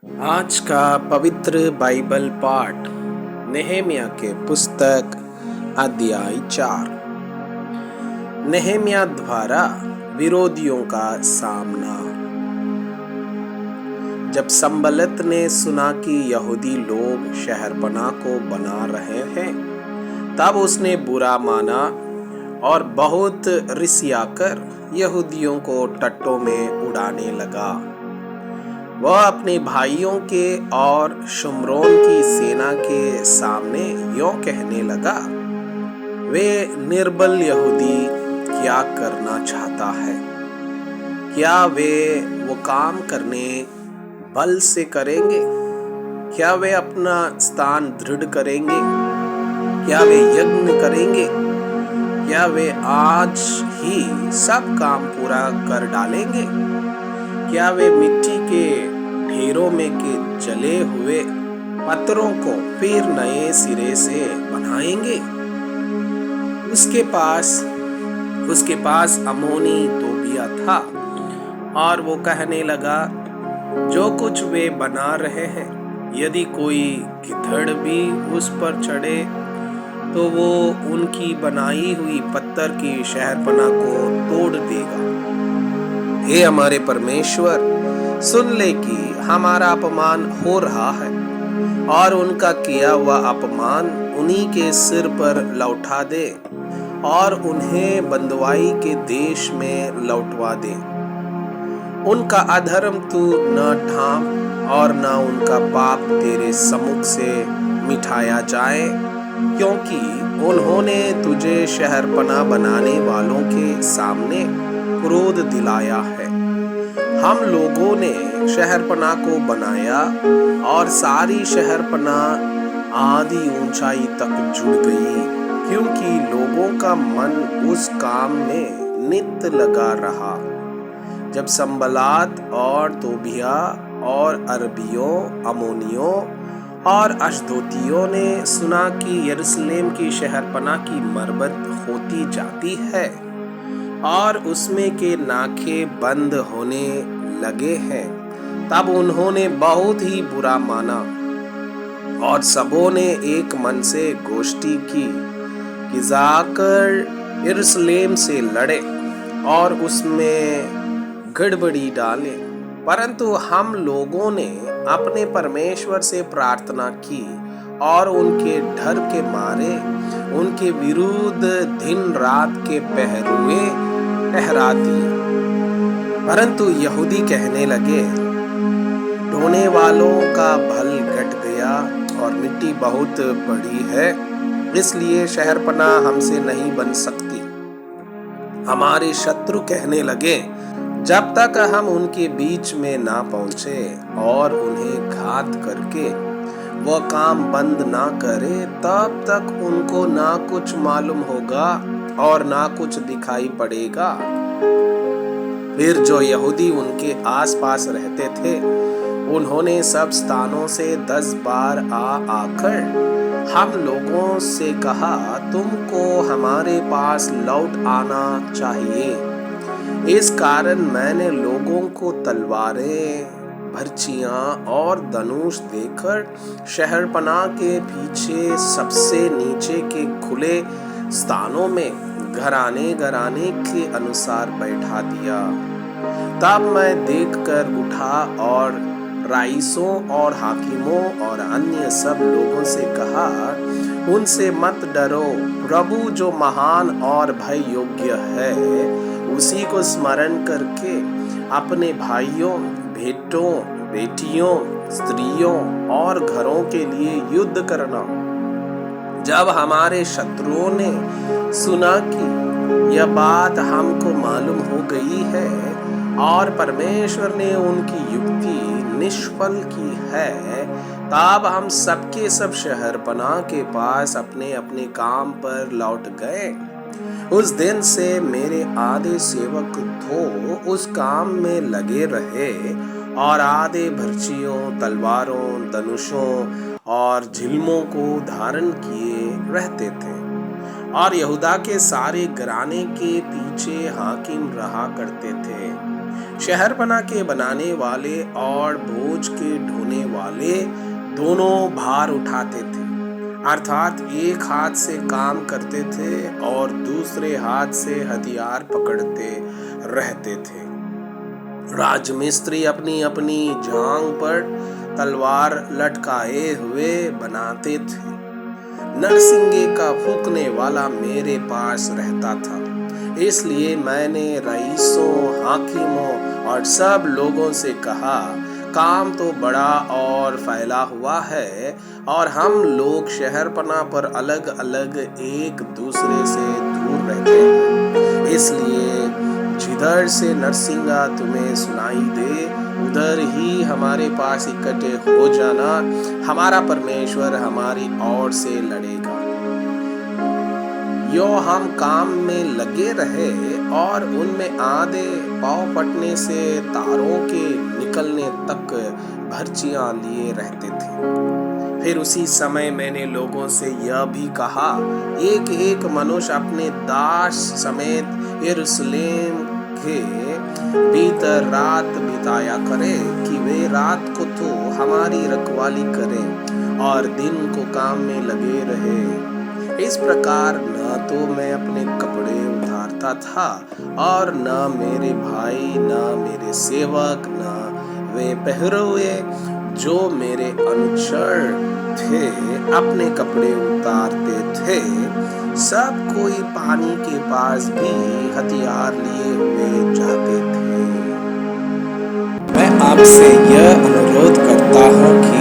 आज का पवित्र बाइबल पाठ नेहेमिया के पुस्तक अध्याय 4। नेहेमिया द्वारा विरोधियों का सामना। जब संबलत ने सुना कि यहूदी लोग शहरपनाह को बना रहे हैं, तब उसने बुरा माना और बहुत रिसियाकर यहूदियों को टट्टों में उड़ाने लगा। वह अपने भाइयों के और शुम्रोन की सेना के सामने यों कहने लगा, वे निर्बल यहूदी क्या करना चाहता है? क्या वे वो काम करने बल से करेंगे? क्या वे अपना स्थान दृढ़ करेंगे? क्या वे यज्ञ करेंगे? क्या वे आज ही सब काम पूरा कर डालेंगे? क्या वे मिट्टी के ढेरों में के जले हुए पत्थरों को फिर नए सिरे से बनाएंगे? उसके पास अम्मोनी तोबिया था और वो कहने लगा, जो कुछ वे बना रहे हैं, यदि कोई गिद्धड़ भी उस पर चढ़े तो वो उनकी बनाई हुई पत्थर की शहरपनाह को तोड़ देगा। हे हमारे परमेश्वर, सुन ले कि हमारा अपमान हो रहा है और उनका किया हुआ अपमान उन्हीं के सिर पर लौटा दे और उन्हें बंदवाई के देश में लौटवा दे। उनका अधर्म तू न ढांप और न उनका पाप तेरे सम्मुख से मिटाया जाए, क्योंकि उन्होंने तुझे शहरपनाह बनाने वालों के सामने क्रोध दिलाया है। हम लोगों ने शहरपनाह को बनाया और सारी शहरपनाह आधी ऊंचाई तक जुड़ गई, क्योंकि लोगों का मन उस काम में नित्य लगा रहा। जब संबलात और तोबिया और अरबियों, अमोनियों और अश्दोतियों ने सुना कि यरूशलेम की शहरपनाह की मरम्मत होती जाती है और उसमें के नाके बंद होने लगे हैं, तब उन्होंने बहुत ही बुरा माना और सबों ने एक मन से गोष्ठी की कि जाकर यरूशलेम से लड़े और उसमें गड़बड़ी डालें। परंतु हम लोगों ने अपने परमेश्वर से प्रार्थना की और उनके डर के मारे उनके विरुद्ध दिन रात के पहरुए ठहरा दिए। परंतु यहूदी कहने लगे, ढोने वालों का बल घट गया और मिट्टी बहुत बड़ी है, इसलिए शहरपनाह हमसे नहीं बन सकती। हमारे शत्रु कहने लगे, जब तक हम उनके बीच में ना पहुंचे और उन्हें घात करके वह काम बंद ना करे, तब तक उनको ना कुछ मालूम होगा और ना कुछ दिखाई पड़ेगा। फिर जो यहूदी उनके आसपास रहते थे, उन्होंने सब स्थानों से 10 बार आकर हम लोगों से कहा, तुमको हमारे पास लौट आना चाहिए। इस कारण मैंने लोगों को तलवारें, भर्चियां और धनुष देकर शहरपनाह के पीछे सबसे नीचे के खुले स्थानों में घराने घराने के अनुसार बैठा दिया। तब मैं देखकर उठा और राइसों और हाकिमों और अन्य सब लोगों से कहा, उनसे मत डरो। प्रभु जो महान और भय योग्य है, उसी को स्मरण करके अपने भाइयों, बेटों, बेटियों, स्त्रियों और घरों के लिए युद्ध करना। जब हमारे शत्रुओं ने सुना कि यह बात हमको मालूम हो गई है और परमेश्वर ने उनकी युक्ति निष्फल की है, तब हम सबके सब शहरपनाह के पास अपने अपने काम पर लौट गए। उस दिन से मेरे आधे सेवक तो उस काम में लगे रहे और आधे भर्चियों, तलवारों, धनुषों और झिलमों को धारण किए रहते थे और यहूदा के सारे घराने के पीछे हाकिम रहा करते थे। शहरपना के बनाने वाले और बोझ के ढोने वाले दोनों भार उठाते थे, अर्थात एक हाथ से काम करते थे और दूसरे हाथ से हथियार पकड़ते रहते थे। राजमिस्त्री अपनी अपनी जांग पर तलवार लटकाए हुए बनाते थे। नरसिंगे का फूकने वाला मेरे पास रहता था, इसलिए मैंने रईसों, हाकिमों और सब लोगों से कहा, काम तो बड़ा और फैला हुआ है और हम लोग शहरपना पर अलग अलग एक दूसरे से दूर रहते हैं। इसलिए जिधर से नरसिंगा तुम्हें सुनाई दे उधर ही हमारे पास इकट्ठे हो जाना, हमारा परमेश्वर हमारी ओर से लड़ेगा। यो हम काम में लगे रहे और उनमें आधे पाँव फटने से तारों के निकलने तक भर्चियां लिए रहते थे। फिर उसी समय मैंने लोगों से यह भी कहा, एक एक मनुष्य अपने दास समेत यरूशलेम के भीतर रात बिताया करे कि वे रात को तो हमारी रखवाली करें और दिन को काम में लगे रहे। इस प्रकार न तो मैं अपने कपड़े उतारता था और न मेरे भाई, न मेरे सेवक, न वे पहरुए जो मेरे अनुचर थे अपने कपड़े उतारते थे। सब कोई पानी के पास भी हथियार लिए हुए जाते थे। मैं आपसे यह अनुरोध करता हूँ कि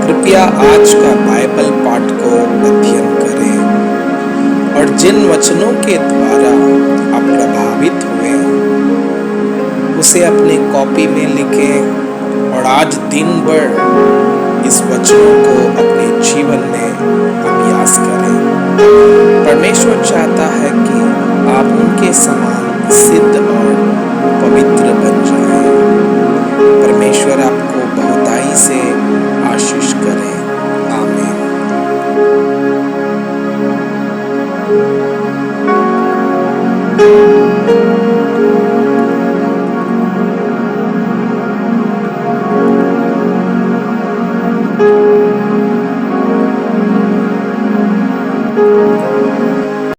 कृपया आज का बाइबल पाठ को अध्ययन करें और जिन वचनों के द्वारा आप प्रभावित हुए उसे अपने कॉपी में लिखें और आज दिन भर इस वचनों को अपने जीवन में अभ्यास करें। परमेश्वर चाहता है